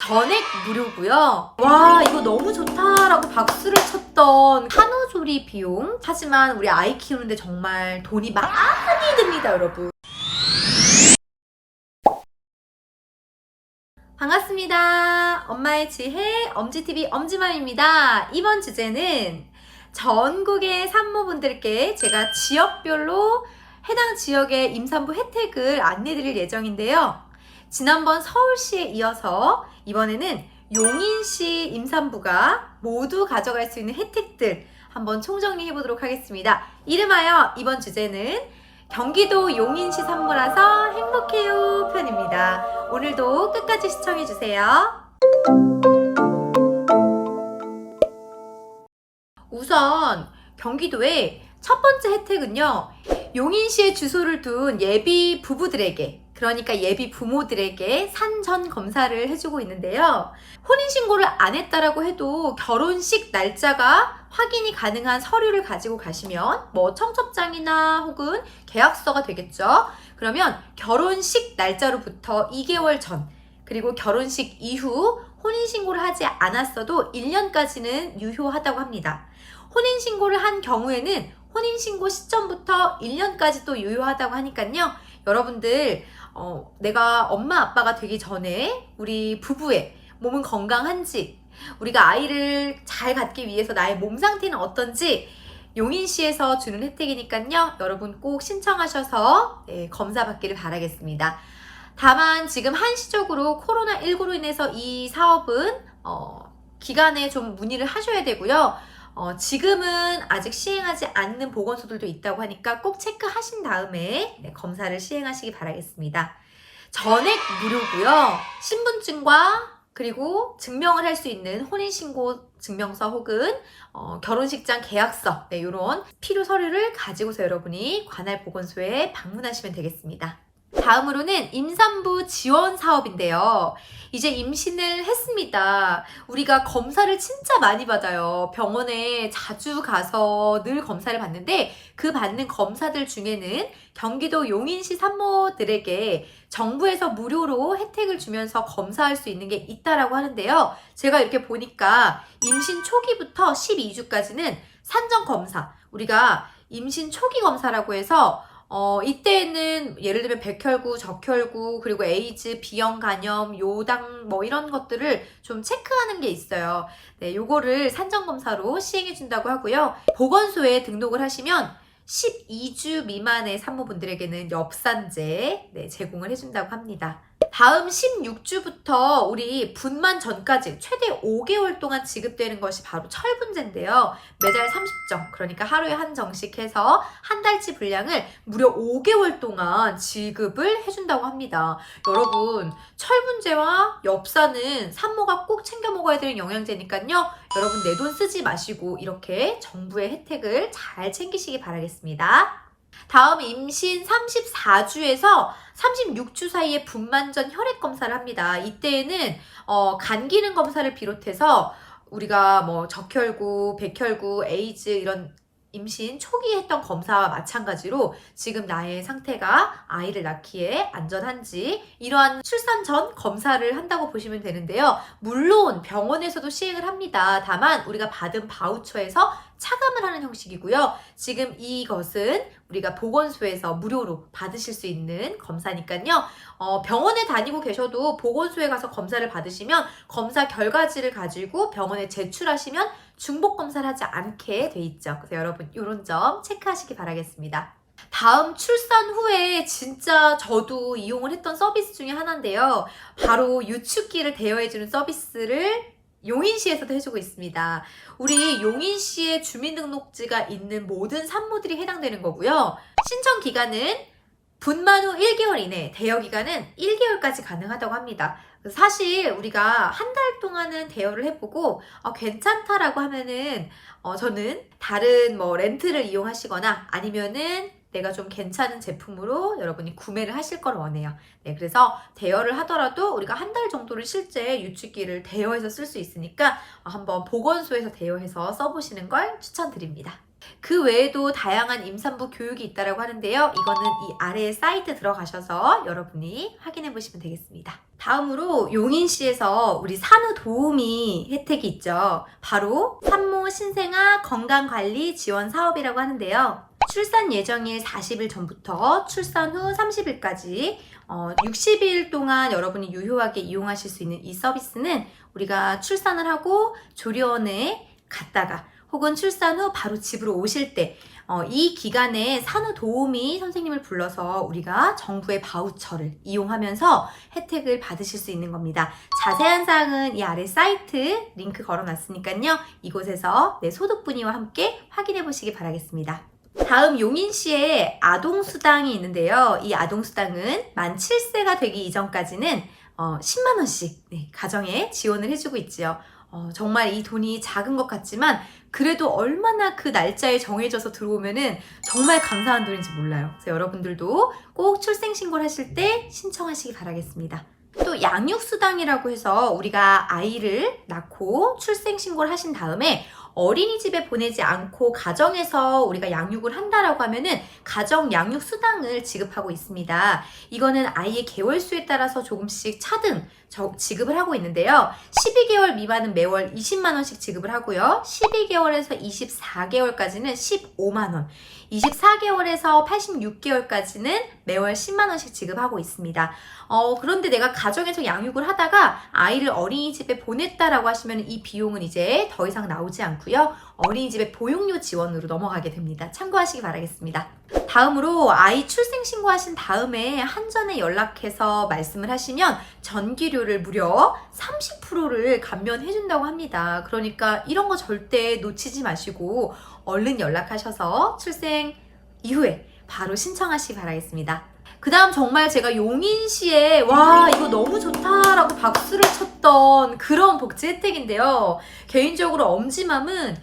전액 무료고요. 와, 이거 너무 좋다라고 박수를 쳤던 산후조리 비용. 하지만 우리 아이 키우는데 정말 돈이 많이 듭니다, 여러분. 반갑습니다. 엄마의 지혜 엄지TV 엄지맘입니다. 이번 주제는 전국의 산모분들께 제가 지역별로 해당 지역의 임산부 혜택을 안내드릴 예정인데요. 지난번 서울시에 이어서 이번에는 용인시 임산부가 모두 가져갈 수 있는 혜택들 한번 총정리해 보도록 하겠습니다. 이름하여 이번 주제는 경기도 용인시 산모라서 행복해요 편입니다. 오늘도 끝까지 시청해 주세요. 우선 경기도의 첫 번째 혜택은요, 용인시에 주소를 둔 예비 부부들에게, 그러니까 예비 부모들에게 산전 검사를 해주고 있는데요. 혼인신고를 안 했다라고 해도 결혼식 날짜가 확인이 가능한 서류를 가지고 가시면 뭐 청첩장이나 혹은 계약서가 되겠죠. 그러면 결혼식 날짜로부터 2개월 전, 그리고 결혼식 이후 혼인신고를 하지 않았어도 1년까지는 유효하다고 합니다. 혼인신고를 한 경우에는 혼인신고 시점부터 1년까지 또 유효하다고 하니까요. 여러분들 내가 엄마 아빠가 되기 전에 우리 부부의 몸은 건강한지, 우리가 아이를 잘 갖기 위해서 나의 몸 상태는 어떤지 용인시에서 주는 혜택이니까요. 여러분 꼭 신청하셔서 검사 받기를 바라겠습니다. 다만 지금 한시적으로 코로나19로 인해서 이 사업은 기간에 좀 문의를 하셔야 되고요. 지금은 아직 시행하지 않는 보건소들도 있다고 하니까 꼭 체크하신 다음에 검사를 시행하시기 바라겠습니다. 전액 무료고요. 신분증과 그리고 증명을 할 수 있는 혼인신고 증명서 혹은 결혼식장 계약서, 이런 필요 서류를 가지고서 여러분이 관할 보건소에 방문하시면 되겠습니다. 다음으로는 임산부 지원 사업인데요. 이제 임신을 했습니다. 우리가 검사를 진짜 많이 받아요. 병원에 자주 가서 늘 검사를 받는데 그 받는 검사들 중에는 경기도 용인시 산모들에게 정부에서 무료로 혜택을 주면서 검사할 수 있는 게 있다라고 하는데요. 제가 이렇게 보니까 임신 초기부터 12주까지는 산전 검사, 우리가 임신 초기 검사라고 해서 이때는 예를 들면 백혈구, 적혈구, 그리고 에이즈, B형 간염, 요당 뭐 이런 것들을 좀 체크하는 게 있어요. 네, 요거를 산전검사로 시행해 준다고 하고요. 보건소에 등록을 하시면 12주 미만의 산모분들에게는 엽산제 제공을 해준다고 합니다. 다음 16주부터 우리 분만 전까지 최대 5개월 동안 지급되는 것이 바로 철분제인데요. 매달 30정, 그러니까 하루에 한 정씩 해서 한 달치 분량을 무려 5개월 동안 지급을 해준다고 합니다. 여러분, 철분제와 엽산은 산모가 꼭 챙겨 먹어야 되는 영양제니까요. 여러분 내 돈 쓰지 마시고 이렇게 정부의 혜택을 잘 챙기시기 바라겠습니다. 다음 임신 34주에서 36주 사이에 분만전 혈액 검사를 합니다. 이때에는 간 기능 검사를 비롯해서 우리가 뭐 적혈구, 백혈구, 에이즈 이런 임신 초기에 했던 검사와 마찬가지로 지금 나의 상태가 아이를 낳기에 안전한지 이러한 출산 전 검사를 한다고 보시면 되는데요. 물론 병원에서도 시행을 합니다. 다만 우리가 받은 바우처에서 차감을 하는 형식이고요. 지금 이것은 우리가 보건소에서 무료로 받으실 수 있는 검사니까요. 병원에 다니고 계셔도 보건소에 가서 검사를 받으시면 검사 결과지를 가지고 병원에 제출하시면 중복 검사를 하지 않게 돼 있죠. 그래서 여러분 이런 점 체크하시기 바라겠습니다. 다음 출산 후에 진짜 저도 이용을 했던 서비스 중에 하나인데요. 바로 유축기를 대여해주는 서비스를 용인시에서도 해주고 있습니다. 우리 용인시에 주민등록지가 있는 모든 산모들이 해당되는 거고요. 신청 기간은 분만 후 1개월 이내, 대여 기간은 1개월까지 가능하다고 합니다. 사실 우리가 한 달 동안은 대여를 해보고 괜찮다라고 하면은 저는 다른 뭐 렌트를 이용하시거나 아니면은 내가 좀 괜찮은 제품으로 여러분이 구매를 하실 걸 원해요. 네, 그래서 대여를 하더라도 우리가 한 달 정도를 실제 유축기를 대여해서 쓸 수 있으니까 한번 보건소에서 대여해서 써보시는 걸 추천드립니다. 그 외에도 다양한 임산부 교육이 있다고 하는데요. 이거는 이 아래 사이트 들어가셔서 여러분이 확인해 보시면 되겠습니다. 다음으로 용인시에서 우리 산후도우미 혜택이 있죠. 바로 산모 신생아 건강관리 지원 사업이라고 하는데요. 출산 예정일 40일 전부터 출산 후 30일까지 60일 동안 여러분이 유효하게 이용하실 수 있는 이 서비스는 우리가 출산을 하고 조리원에 갔다가 혹은 출산 후 바로 집으로 오실 때 이 기간에 산후도우미 선생님을 불러서 우리가 정부의 바우처를 이용하면서 혜택을 받으실 수 있는 겁니다. 자세한 사항은 이 아래 사이트 링크 걸어놨으니까요. 이곳에서 내 소득분위와 함께 확인해 보시기 바라겠습니다. 다음 용인시에 아동수당이 있는데요. 이 아동수당은 만 7세가 되기 이전까지는 10만원씩 가정에 지원을 해주고 있지요. 정말 이 돈이 작은 것 같지만 그래도 얼마나 그 날짜에 정해져서 들어오면은 정말 감사한 돈인지 몰라요. 그래서 여러분들도 꼭 출생신고를 하실 때 신청하시기 바라겠습니다. 또 양육수당이라고 해서 우리가 아이를 낳고 출생신고를 하신 다음에 어린이집에 보내지 않고 가정에서 우리가 양육을 한다라고 하면은 가정 양육 수당을 지급하고 있습니다. 이거는 아이의 개월 수에 따라서 조금씩 차등 지급을 하고 있는데요. 12개월 미만은 매월 20만 원씩 지급을 하고요. 12개월에서 24개월까지는 15만 원, 24개월에서 86개월까지는 매월 10만 원씩 지급하고 있습니다. 그런데 내가 가정에서 양육을 하다가 아이를 어린이집에 보냈다라고 하시면 이 비용은 이제 더 이상 나오지 않고요. 어린이집의 보육료 지원으로 넘어가게 됩니다. 참고하시기 바라겠습니다. 다음으로 아이 출생신고하신 다음에 한전에 연락해서 말씀을 하시면 전기료를 무려 30%를 감면해준다고 합니다. 그러니까 이런 거 절대 놓치지 마시고 얼른 연락하셔서 출생 이후에 바로 신청하시기 바라겠습니다. 그 다음 정말 제가 용인시에 와 이거 너무 좋다라고 박수를 쳤던 그런 복지 혜택인데요. 개인적으로 엄지맘은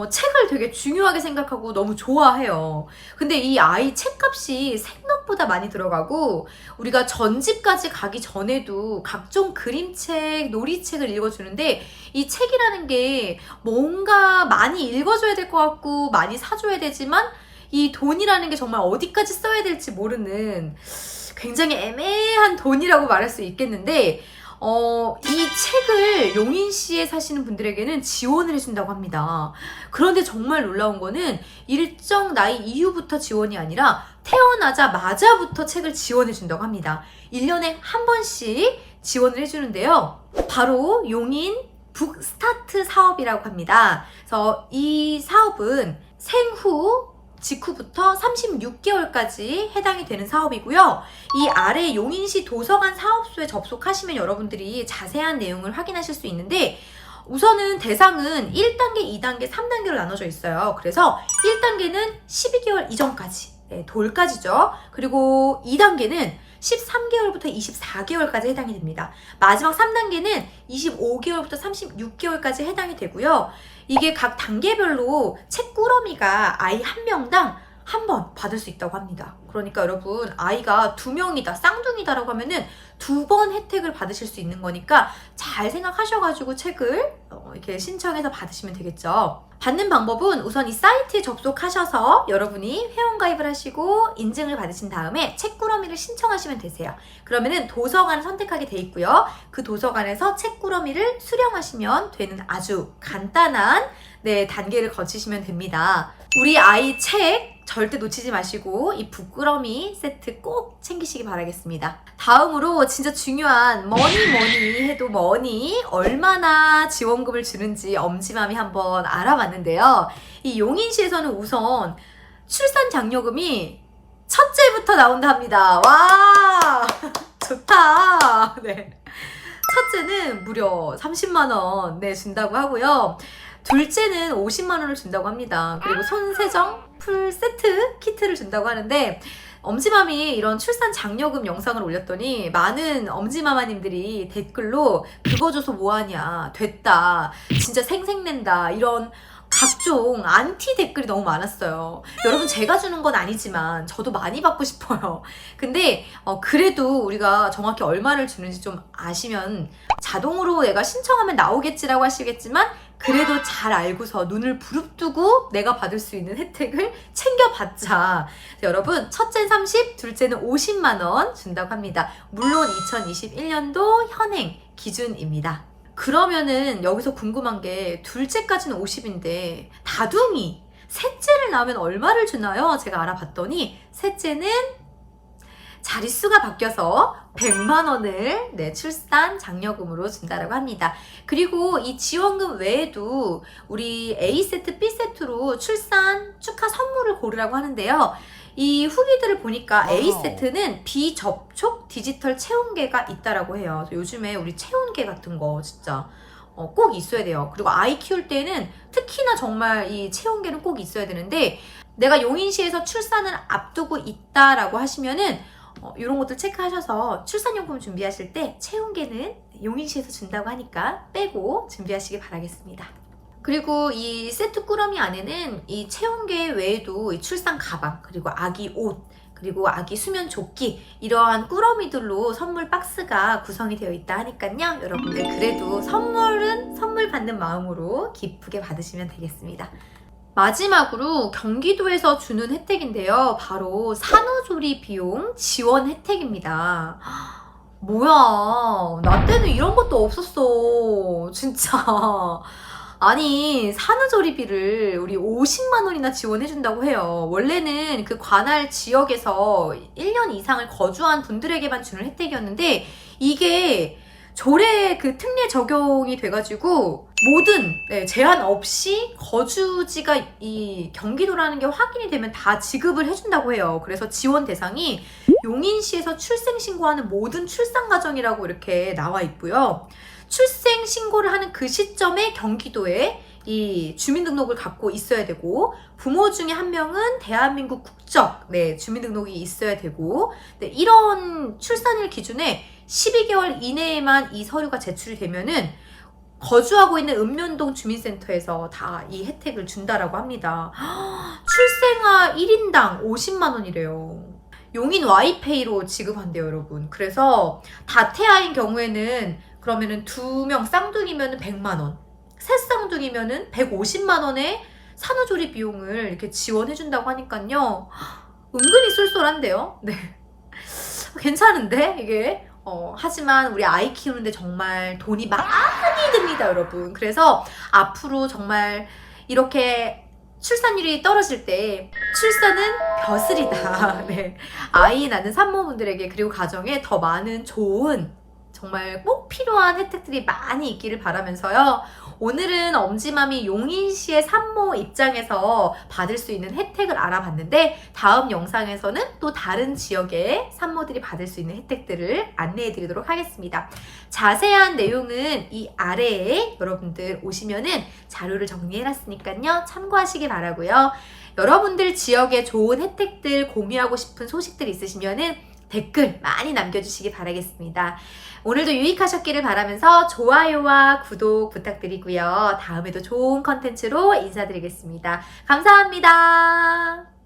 책을 되게 중요하게 생각하고 너무 좋아해요. 근데 이 아이 책값이 생각보다 많이 들어가고 우리가 전집까지 가기 전에도 각종 그림책, 놀이책을 읽어주는데 이 책이라는 게 뭔가 많이 읽어줘야 될 것 같고 많이 사줘야 되지만 이 돈이라는 게 정말 어디까지 써야 될지 모르는 굉장히 애매한 돈이라고 말할 수 있겠는데 이 책을 용인시에 사시는 분들에게는 지원을 해준다고 합니다. 그런데 정말 놀라운 거는 일정 나이 이후부터 지원이 아니라 태어나자마자부터 책을 지원해준다고 합니다. 1년에 한 번씩 지원을 해주는데요. 바로 용인 북스타트 사업이라고 합니다. 그래서 이 사업은 생후 직후부터 36개월까지 해당이 되는 사업이고요. 이 아래 용인시 도서관 사업소에 접속하시면 여러분들이 자세한 내용을 확인하실 수 있는데 우선은 대상은 1단계, 2단계, 3단계로 나눠져 있어요. 그래서 1단계는 12개월 이전까지, 돌까지죠. 그리고 2단계는 13개월부터 24개월까지 해당이 됩니다. 마지막 3단계는 25개월부터 36개월까지 해당이 되고요. 이게 각 단계별로 책 꾸러미가 아이 한 명당 한 번 받을 수 있다고 합니다. 그러니까 여러분 아이가 2명이다, 쌍둥이다라고 하면은 2번 혜택을 받으실 수 있는 거니까 잘 생각하셔가지고 책을 이렇게 신청해서 받으시면 되겠죠. 받는 방법은 우선 이 사이트에 접속하셔서 여러분이 회원가입을 하시고 인증을 받으신 다음에 책꾸러미를 신청하시면 되세요. 그러면은 도서관을 선택하게 돼 있고요. 그 도서관에서 책꾸러미를 수령하시면 되는 아주 간단한 단계를 거치시면 됩니다. 우리 아이 책 절대 놓치지 마시고 이 북꾸러미 세트 꼭 챙기시기 바라겠습니다. 다음으로 진짜 중요한 뭐니 해도 뭐니 얼마나 지원금을 주는지 엄지맘이 한번 알아봤는데요. 이 용인시에서는 우선 출산 장려금이 첫째부터 나온다 합니다. 와 좋다. 첫째는 무려 30만 원 준다고 하고요. 둘째는 50만 원을 준다고 합니다. 그리고 손세정 풀 세트 키트를 준다고 하는데 엄지맘이 이런 출산 장려금 영상을 올렸더니 많은 엄지마마님들이 댓글로 그거 줘서 뭐하냐, 됐다, 진짜 생색낸다, 이런 각종 안티 댓글이 너무 많았어요. 여러분 제가 주는 건 아니지만 저도 많이 받고 싶어요. 근데 그래도 우리가 정확히 얼마를 주는지 좀 아시면 자동으로 내가 신청하면 나오겠지라고 하시겠지만 그래도 잘 알고서 눈을 부릅뜨고 내가 받을 수 있는 혜택을 챙겨봤자 여러분 첫째는 30, 둘째는 50만 원 준다고 합니다. 물론 2021년도 현행 기준입니다. 그러면은 여기서 궁금한 게 둘째까지는 50인데 다둥이 셋째를 낳으면 얼마를 주나요? 제가 알아봤더니 셋째는 자릿수가 바뀌어서 100만 원을 출산 장려금으로 준다라고 합니다. 그리고 이 지원금 외에도 우리 A세트, B세트로 출산 축하 선물을 고르라고 하는데요. 이 후기들을 보니까 A세트는 비접촉 디지털 체온계가 있다라고 해요. 요즘에 우리 체온계 같은 거 진짜 꼭 있어야 돼요. 그리고 아이 키울 때는 특히나 정말 이 체온계는 꼭 있어야 되는데 내가 용인시에서 출산을 앞두고 있다라고 하시면은 이런 것들 체크하셔서 출산용품 준비하실 때 체온계는 용인시에서 준다고 하니까 빼고 준비하시기 바라겠습니다. 그리고 이 세트 꾸러미 안에는 이 체온계 외에도 이 출산 가방, 그리고 아기 옷, 그리고 아기 수면 조끼 이러한 꾸러미들로 선물 박스가 구성이 되어 있다 하니까요. 여러분들 그래도 선물은 선물 받는 마음으로 기쁘게 받으시면 되겠습니다. 마지막으로 경기도에서 주는 혜택인데요. 바로 산후조리 비용 지원 혜택입니다. 뭐야, 나 때는 이런 것도 없었어. 진짜. 아니, 산후조리비를 우리 50만 원이나 지원해준다고 해요. 원래는 그 관할 지역에서 1년 이상을 거주한 분들에게만 주는 혜택이었는데 이게 조례 그 특례 적용이 돼가지고 모든 제한 없이 거주지가 이 경기도라는 게 확인이 되면 다 지급을 해준다고 해요. 그래서 지원 대상이 용인시에서 출생신고하는 모든 출산가정이라고 이렇게 나와 있고요. 출생신고를 하는 그 시점에 경기도에 이 주민등록을 갖고 있어야 되고 부모 중에 한 명은 대한민국 국적 주민등록이 있어야 되고 이런 출산일 기준에 12개월 이내에만 이 서류가 제출이 되면은 거주하고 있는 읍면동 주민센터에서 다 이 혜택을 준다라고 합니다. 출생아 1인당 50만 원이래요. 용인 와이페이로 지급한대요, 여러분. 그래서 다태아인 경우에는 그러면은 2명 쌍둥이면은 100만 원, 셋 쌍둥이면은 150만 원의 산후조리 비용을 이렇게 지원해준다고 하니까요. 은근히 쏠쏠한데요? 네. 괜찮은데, 이게? 하지만 우리 아이 키우는데 정말 돈이 많이 듭니다, 여러분. 그래서 앞으로 정말 이렇게 출산율이 떨어질 때 출산은 벼슬이다. 네. 아이 낳는 산모분들에게 그리고 가정에 더 많은 좋은 정말 꼭 필요한 혜택들이 많이 있기를 바라면서요. 오늘은 엄지맘이 용인시의 산모 입장에서 받을 수 있는 혜택을 알아봤는데 다음 영상에서는 또 다른 지역의 산모들이 받을 수 있는 혜택들을 안내해 드리도록 하겠습니다. 자세한 내용은 이 아래에 여러분들 오시면은 자료를 정리해 놨으니까요. 참고하시기 바라고요. 여러분들 지역에 좋은 혜택들 공유하고 싶은 소식들 있으시면은 댓글 많이 남겨주시기 바라겠습니다. 오늘도 유익하셨기를 바라면서 좋아요와 구독 부탁드리고요. 다음에도 좋은 컨텐츠로 인사드리겠습니다. 감사합니다.